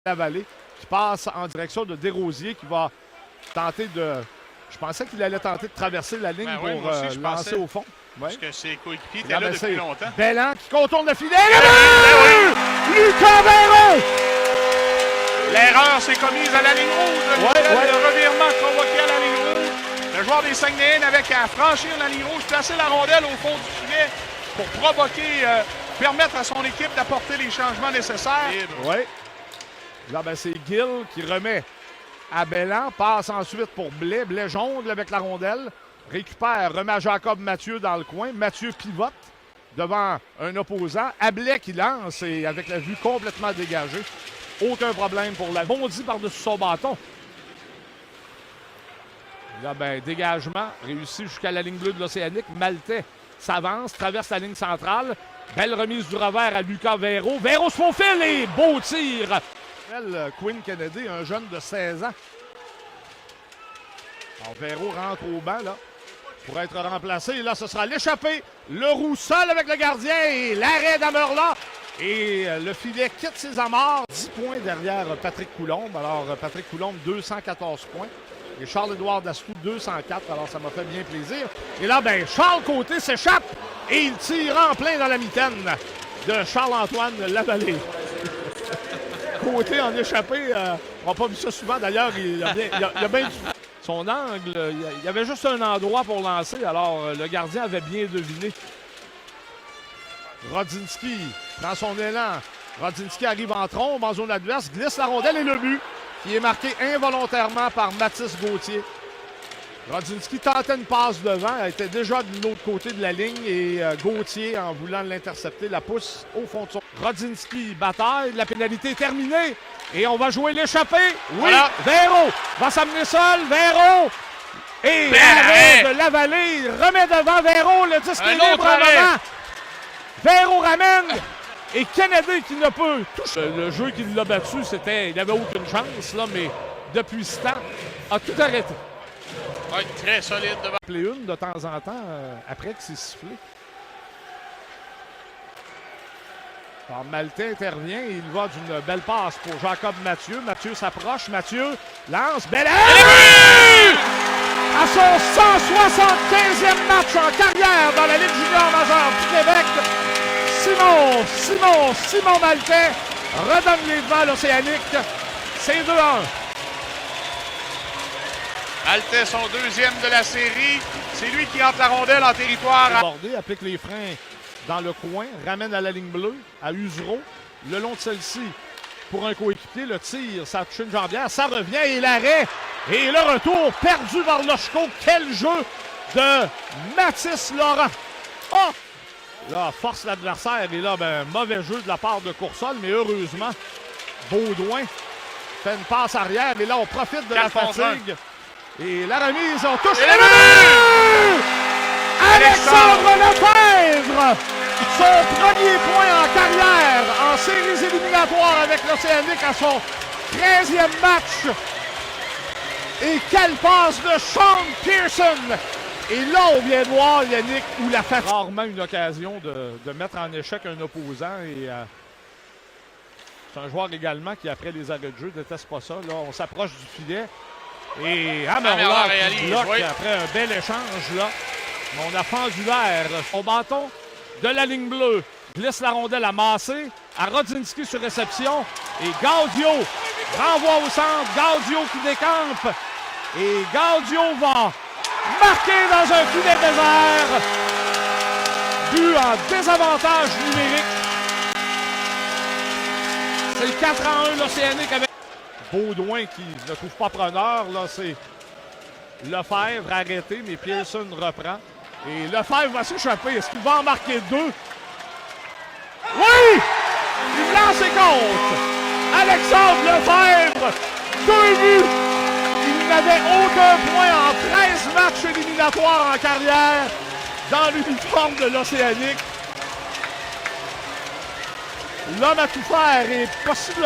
la vallée, qui passe en direction de Desrosiers, qui va tenter de... Je pensais qu'il allait tenter de traverser la ligne pour lancer au fond. Ouais. Parce que ses coéquipiers étaient là depuis longtemps. Belland qui contourne le filet. Lucas Véro! L'erreur s'est commise à la ligne rouge. Le revirement provoqué à la ligne rouge. Le joueur des Saguenayens n'avait qu'à franchir la ligne rouge, placer la rondelle au fond du filet pour provoquer, permettre à son équipe d'apporter les changements nécessaires. Oui. Là, c'est Gill qui remet à Belland, passe ensuite pour Blais. Blais jongle avec la rondelle, récupère, remet à Jacob Mathieu dans le coin. Mathieu pivote devant un opposant. À Blais qui lance et avec la vue complètement dégagée. Aucun problème pour la bondit par-dessus son bâton. Là, dégagement réussi jusqu'à la ligne bleue de l'Océanique. Maltais s'avance, traverse la ligne centrale. Belle remise du revers à Lucas Véro. Véro se faufile et beau tir. Quinn Kennedy, un jeune de 16 ans. Alors, Véro rentre au banc, là, pour être remplacé. Et là, ce sera l'échappée. Le roux seul avec le gardien et l'arrêt d'Amerla. Et le filet quitte ses amarres. 10 points derrière Patrick Coulombe. Alors, Patrick Coulombe, 214 points. Et Charles-Édouard Dastou, 204. Alors, ça m'a fait bien plaisir. Et là, Charles Côté s'échappe et il tire en plein dans la mitaine de Charles-Antoine Lavallée. Côté en échappé, on n'a pas vu ça souvent. D'ailleurs, il a bien son angle. Il y avait juste un endroit pour lancer. Alors, le gardien avait bien deviné. Rodzinski prend son élan. Rodzinski arrive en trombe en zone adverse, glisse la rondelle et le but qui est marqué involontairement par Mathis Gauthier. Rodzinski tentait une passe devant, elle était déjà de l'autre côté de la ligne et Gauthier, en voulant l'intercepter, la pousse au fond de son... Rodzinski bataille, la pénalité est terminée et on va jouer l'échappée. Oui, voilà. Véro va s'amener seul, Véro et l'arrêt de Lavallée, il remet devant Véro, le disque est libre à moment. Véro ramène et Kennedy qui ne peut toucher. Le jeu qui l'a battu, il n'avait aucune chance, là, mais depuis ce temps, a tout arrêté. Oui, très solide devant. Une de temps en temps, après que c'est sifflé. Alors, Maltais intervient et il va d'une belle passe pour Jacob Mathieu. Mathieu s'approche, Mathieu lance, belle à son 175e match en carrière dans la Ligue junior majeure du Québec. Simon Maltais redonne les devants à l'Océanique. C'est 2-1. Maltais, son deuxième de la série. C'est lui qui entre la rondelle en territoire. Abordé, applique les freins dans le coin, ramène à la ligne bleue, à Usereau. Le long de celle-ci, pour un coéquipier, le tir, ça touche une jambière, ça revient et l'arrêt. Et le retour perdu par Lochko. Quel jeu de Mathis Laurent. Oh! Là, force l'adversaire et là, mauvais jeu de la part de Coursol, mais heureusement, Baudouin fait une passe arrière. Et là, on profite de la fatigue. Et la remise, on touche le but! Alexandre Lefebvre! Son premier point en carrière en séries éliminatoires avec l'Océanique à son 13e match. Et quelle passe de Sean Pearson! Et là, on vient de voir Yannick où la fait rarement une occasion de mettre en échec un opposant. Et c'est un joueur également qui, après les arrêts de jeu, déteste pas ça. Là, on s'approche du filet. Et Amerla qui bloque après un bel échange là. On a fendu l'air. Son bâton de la ligne bleue glisse la rondelle à Massé, à Rodzinski sur réception. Et Gaudio renvoie au centre. Gaudio qui décampe. Et Gaudio va marquer dans un filet désert. But en désavantage numérique. C'est 4-1 l'Océanique avec Baudouin qui ne trouve pas preneur. Là, c'est Lefebvre arrêté, mais Pearson reprend. Et Lefebvre va s'échapper. Est-ce qu'il va en marquer deux? Oui! Il lance et compte. Alexandre Lefebvre, 2 buts. Il n'avait aucun point en 13 matchs éliminatoires en carrière dans l'uniforme de l'Océanique. L'homme à tout faire est possiblement